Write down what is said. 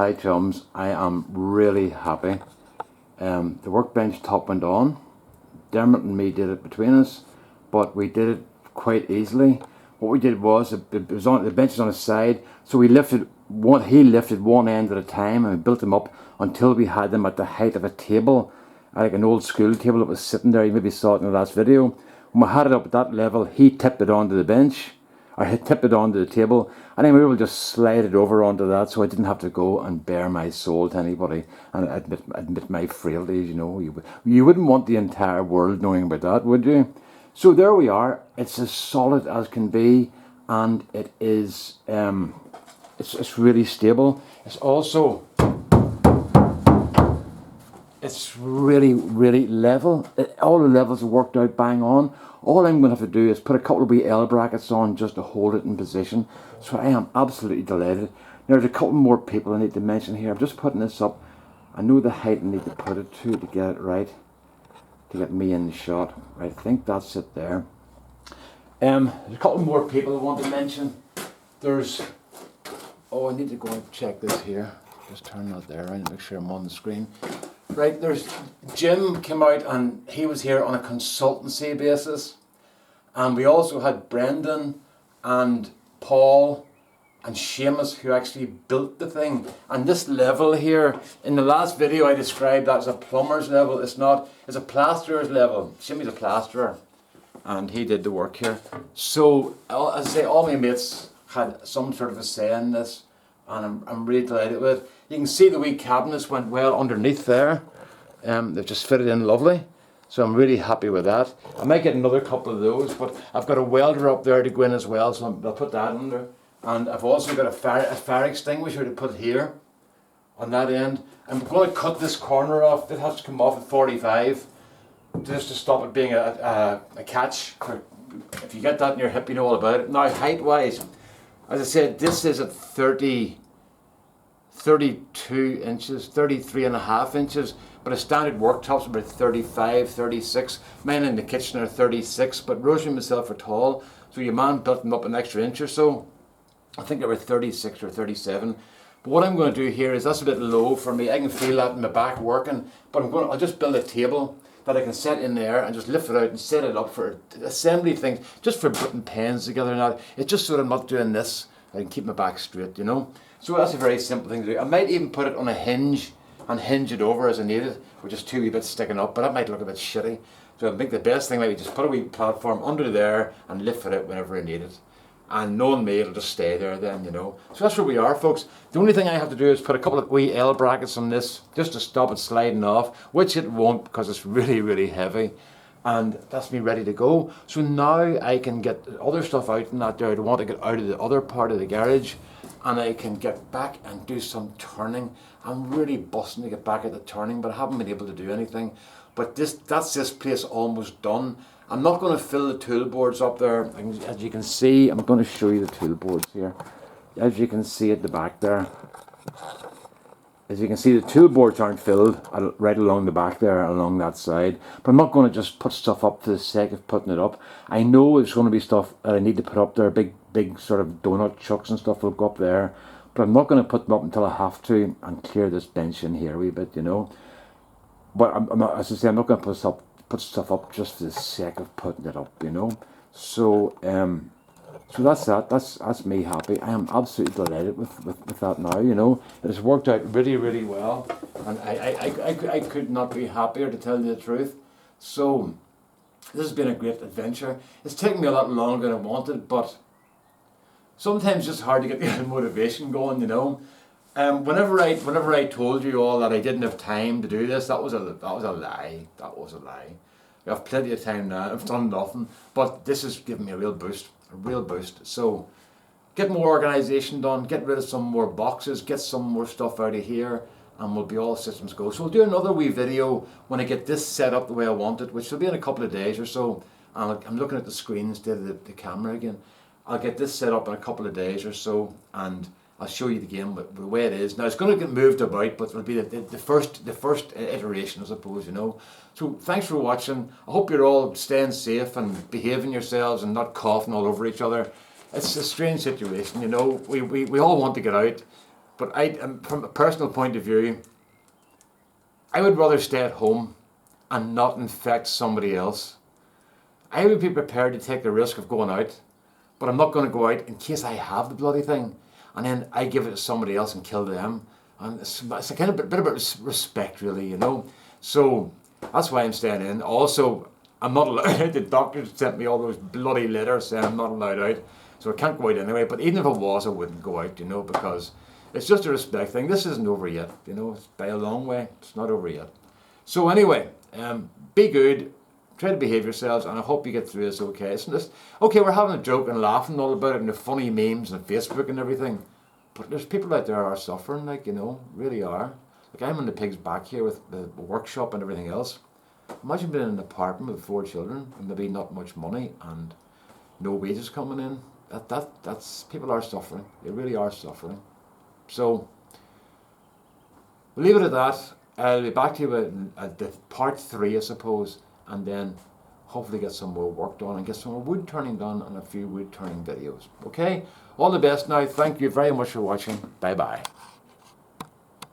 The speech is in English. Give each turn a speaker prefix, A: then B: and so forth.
A: Hi chums, I am really happy. The workbench top went on. Dermot and me did it between us, but we did it quite easily. What we did was, it was on the bench was on his side, so he lifted one end at a time, and we built them up until we had them at the height of a table, like an old school table that was sitting there. You maybe saw it in the last video. When we had it up at that level, he tipped it onto the bench, or he tipped it onto the table, and then we were able to just slide it over onto that, so I didn't have to go and bare my soul to anybody and admit my frailties. You know, you wouldn't want the entire world knowing about that, would you? So there we are. It's as solid as can be, and it is. It's really stable. It's also. It's really level. All the levels are worked out bang on. All I'm going to have to do is put a couple of wee L brackets on just to hold it in position. So I am absolutely delighted. Now, there's a couple more people I need to mention here. I'm just putting this up. I know the height I need to put it to get it right, to get me in the shot. I think that's it there. There's a couple more people I want to mention. There's, I need to go and check this here. Just turn that there around and make sure I'm on the screen. Right, there's Jim came out and he was here on a consultancy basis, and we also had Brendan and Paul and Seamus who actually built the thing. And this level here, in the last video I described that as a plumber's level. It's not, it's a plasterer's level. Jimmy's a plasterer and he did the work here. So as I say, all my mates had some sort of a say in this, and I'm really delighted with it. You can see the wee cabinets went well underneath there. They've just fitted in lovely. So I'm really happy with that. I might get another couple of those, but I've got a welder up there to go in as well, so I'll put that under. And I've also got a fire extinguisher to put here on that end. I'm going to cut this corner off. It has to come off at 45 just to stop it being a catch. If you get that in your hip, you know all about it. Now, height-wise, as I said, this is at 32 inches, 33 and a half inches, but a standard worktop's about 35, 36. Mine in the kitchen are 36, but Rosie and myself are tall, so your man built them up an extra inch or so. I think they were 36 or 37. But what I'm going to do here is, that's a bit low for me. I can feel that in my back working, but I'll just build a table that I can set in there and just lift it out and set it up for assembly things, just for putting pens together and that. It's just so that I'm not doing this. I can keep my back straight, you know. So that's a very simple thing to do. I might even put it on a hinge and hinge it over as I need it, with just two wee bits sticking up, but that might look a bit shitty. So I think the best thing might be just put a wee platform under there and lift it out whenever I need it. And knowing me, it'll just stay there then, you know. So that's where we are, folks. The only thing I have to do is put a couple of wee L brackets on this, just to stop it sliding off, which it won't because it's really heavy. And that's me ready to go. So now I can get other stuff out in that there. I don't want to get out of the other part of the garage, and I can get back and do some turning. I'm really busting to get back at the turning, but I haven't been able to do anything. But that's this place almost done. I'm not going to fill the tool boards up there. As you can see, I'm going to show you the tool boards here. As you can see at the back there. As you can see, the tool boards aren't filled right along the back there, along that side. But I'm not going to just put stuff up for the sake of putting it up. I know there's going to be stuff that I need to put up there. Big sort of donut chucks and stuff will go up there. But I'm not going to put them up until I have to and clear this bench in here a wee bit, you know. But I'm not, as I say, I'm not going to put stuff up just for the sake of putting it up, you know. So so that's that. That's me happy. I am absolutely delighted with that now, you know. It has worked out really well, and I could not be happier, to tell you the truth. So this has been a great adventure. It's taken me a lot longer than I wanted, but sometimes it's hard to get the motivation going, you know. Whenever I told you all that I didn't have time to do this, that was a lie. That was a lie. I have plenty of time now. I've done nothing, but this has given me a real boost. So get more organisation done, get rid of some more boxes, get some more stuff out of here, and we'll be all systems go. So we'll do another wee video when I get this set up the way I want it, which will be in a couple of days or so. And I'm looking at the screen instead of the camera again. I'll get this set up in a couple of days or so, and I'll show you the game the way it is. Now it's going to get moved about, but it'll be the first iteration, I suppose, you know. So thanks for watching. I hope you're all staying safe and behaving yourselves and not coughing all over each other. It's a strange situation, you know. We all want to get out, But from a personal point of view, I would rather stay at home and not infect somebody else. I would be prepared to take the risk of going out, but I'm not going to go out in case I have the bloody thing, and then I give it to somebody else and kill them. And it's a kind of bit about respect, really, you know. So that's why I'm staying in. Also, I'm not allowed. The doctors sent me all those bloody letters saying I'm not allowed out, so I can't go out anyway. But even if I was, I wouldn't go out, you know, because it's just a respect thing. This isn't over yet, you know. It's by a long way. It's not over yet. So anyway, be good. Try to behave yourselves, and I hope you get through this okay. Isn't this okay? We're having a joke and laughing all about it, and the funny memes and Facebook and everything. But there's people out there who are suffering, like, you know, really are. Like, I'm in the pig's back here with the workshop and everything else. Imagine being in an apartment with 4 children and maybe not much money and no wages coming in. That's people are suffering. They really are suffering. So we'll leave it at that. I'll be back to you at the part 3, I suppose, and then hopefully get some more work done and get some more wood turning done and a few wood turning videos. Okay? All the best now. Thank you very much for watching. Bye bye.